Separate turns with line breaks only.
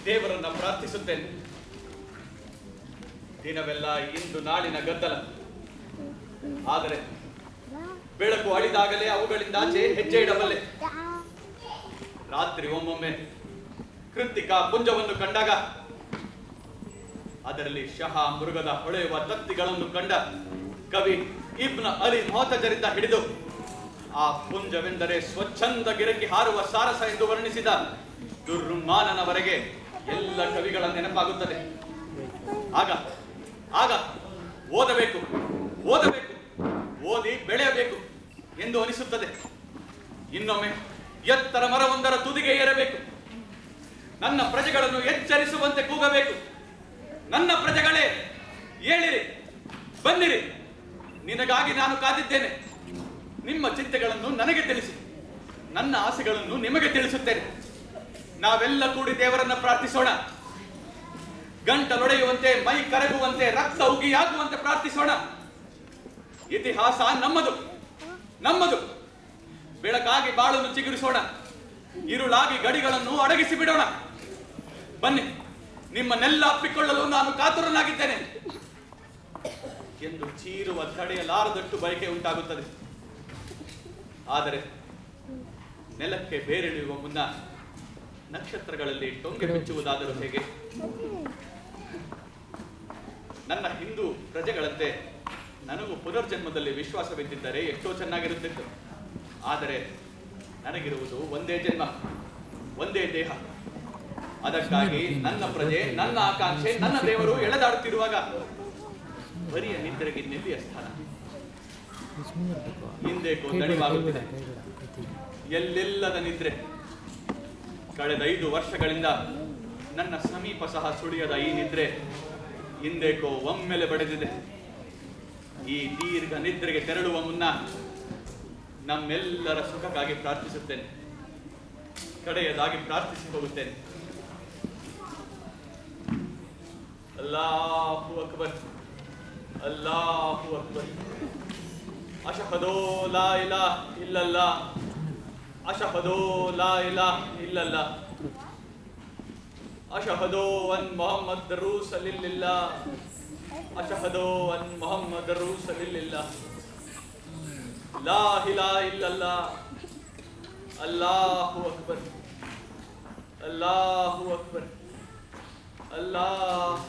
ದೇವರನ್ನ ಪ್ರಾರ್ಥಿಸುತ್ತೇನೆ. ದಿನವೆಲ್ಲ ಇಂದು ನಾಳಿನ ಗದ್ದಲ. ಆದರೆ ಬೆಳಕು ಅಳಿದಾಗಲೇ ಅವುಗಳಿಂದಾಚೆ ಹೆಜ್ಜೆ ಇಡಬಲ್ಲೆ. ರಾತ್ರಿ ಒಮ್ಮೊಮ್ಮೆ ಕೃತ್ತಿಕಾ ಪುಂಜವನ್ನು ಕಂಡಾಗ ಅದರಲ್ಲಿ ಶಹಾ ಮೃಗದ ಹೊಳೆಯುವ ತತ್ತಿಗಳನ್ನು ಕಂಡ ಕವಿ ಇಬ್ನ ಅಲಿ ಮೊಹತಜರಿಂದ ಹಿಡಿದು ಆ ಪುಂಜವೆಂದರೆ ಸ್ವಚ್ಛಂದ ಗಿರಕಿ ಹಾರುವ ಸಾರಸ ಎಂದು ವರ್ಣಿಸಿದ ದುರ್ಮಾನನವರೆಗೆ ಎಲ್ಲ ಕವಿಗಳ ನೆನಪಾಗುತ್ತದೆ. ಆಗ ಆಗ ಓದಬೇಕು, ಓದಬೇಕು, ಓದಿ ಬೆಳೆಯಬೇಕು ಎಂದು ಅನಿಸುತ್ತದೆ. ಇನ್ನೊಮ್ಮೆ ಎತ್ತರ ಮರವೊಂದರ ತುದಿಗೆ ಏರಬೇಕು. ನನ್ನ ಪ್ರಜೆಗಳನ್ನು ಎಚ್ಚರಿಸುವಂತೆ ಕೂಗಬೇಕು. ನನ್ನ ಪ್ರಜೆಗಳೇ, ಏಳಿರಿ, ಬನ್ನಿರಿ, ನಿನಗಾಗಿ ನಾನು ಕಾದಿದ್ದೇನೆ. ನಿಮ್ಮ ಚಿಂತೆಗಳನ್ನು ನನಗೆ ತಿಳಿಸಿ, ನನ್ನ ಆಸೆಗಳನ್ನು ನಿಮಗೆ ತಿಳಿಸುತ್ತೇನೆ. ನಾವೆಲ್ಲ ಕೂಡಿ ದೇವರನ್ನ ಪ್ರಾರ್ಥಿಸೋಣ. ಗಂಟಲೊಡೆಯುವಂತೆ, ಮೈ ಕರಗುವಂತೆ, ರಕ್ತ ಉಗಿಯಾಗುವಂತೆ ಪ್ರಾರ್ಥಿಸೋಣ. ಇತಿಹಾಸ ನಮ್ಮದು, ನಮ್ಮದು. ಬೆಳಕಾಗಿ ಬಾಳನ್ನು ಚಿಗುರಿಸೋಣ, ഇരുಳಾಗಿ ಗಡಿಗಳನ್ನು ಅಡಗಿಸಿ ಬಿಡೋಣ. ಬನ್ನಿ, ನಿಮ್ಮನ್ನೆಲ್ಲ ಅಪ್ಪಿಕೊಳ್ಳಲು ನಾನು ಕಾತುರನಾಗಿದ್ದೇನೆ ಎಂದು ಚೀರುವ ತಡೆಯಲಾರದಷ್ಟು ಬಯಕೆ ಉಂಟಾಗುತ್ತದೆ. ಆದರೆ ನೆಲಕ್ಕೆ ಬೇರಿಳಿಯುವ ಮುನ್ನ ನಕ್ಷತ್ರಗಳಲ್ಲಿ ಟೊಂಗೆ ಬಿಚ್ಚುವುದಾದರೂ ಹೇಗೆ? ನನ್ನ ಹಿಂದೂ ಪ್ರಜೆಗಳಂತೆ ನನಗೂ ಪುನರ್ಜನ್ಮದಲ್ಲಿ ವಿಶ್ವಾಸವಿದ್ದಿದ್ದರೆ ಎಷ್ಟೋ ಚೆನ್ನಾಗಿರುತ್ತಿತ್ತು. ಆದರೆ ನನಗಿರುವುದು ಒಂದೇ ಜನ್ಮ, ಒಂದೇ ದೇಹ. ಅದಕ್ಕಾಗಿ ನನ್ನ ಪ್ರಜೆ, ನನ್ನ ಆಕಾಂಕ್ಷೆ, ನನ್ನ ದೇವರು ಎಳೆದಾಡುತ್ತಿರುವಾಗ ಬರಿಯ ನಿದ್ರೆಗೆ ನೆಲ್ಲಿಯ ಸ್ಥಾನ. ಹಿಂದೇಕೋ ದಣಿವಾಗುತ್ತಿದೆ, ಎಲ್ಲೆಲ್ಲದ ನಿದ್ರೆ. ಕಳೆದ 5 ವರ್ಷಗಳಿಂದ ನನ್ನ ಸಮೀಪ ಸಹ ಸುಳಿಯದ ಈ ನಿದ್ರೆ ಹಿಂದೇಕೋ ಒಮ್ಮೆಲೆ ಬಡಿದಿದೆ. ಈ ದೀರ್ಘ ನಿದ್ರೆಗೆ ತೆರಳುವ ಮುನ್ನ ನಮ್ಮೆಲ್ಲರ ಸುಖಕ್ಕಾಗಿ ಪ್ರಾರ್ಥಿಸುತ್ತೇನೆ. ಕಡೆಯದಾಗಿ ಪ್ರಾರ್ಥಿಸಿ ಹೋಗುತ್ತೇನೆ. ಅಲ್ಲಾಹು ಅಕ್ಬರ್, ಅಲ್ಲಾಹು ಅಕ್ಬರ್. ಅಶಹದೋ ಲಾ ಇಲಾಹ ಇಲ್ಲಲ್ಲಾಹ್, ಅಶಹದೋ ಲಾ ಇಲಾಹ ಇಲ್ಲಲ್ಲಾಹ್, ಅಶಹದೋ ಅನ್ ಮೊಹಮ್ಮದ್ ರಸೂಲುಲ್ಲಾಹ್, ಅಶಹದೋ ಅನ್ ಮೊಹಮ್ಮದ್ ರಸೂಲುಲ್ಲಾಹ್, ಲಾ ಇಲಾಹ ಇಲ್ಲಲ್ಲಾಹ್, ಅಲ್ಲಾಹು ಅಕ್ಬರ್, ಅಲ್ಲಾಹು ಅಕ್ಬರ್, ಅಲ್ಲಾಹ್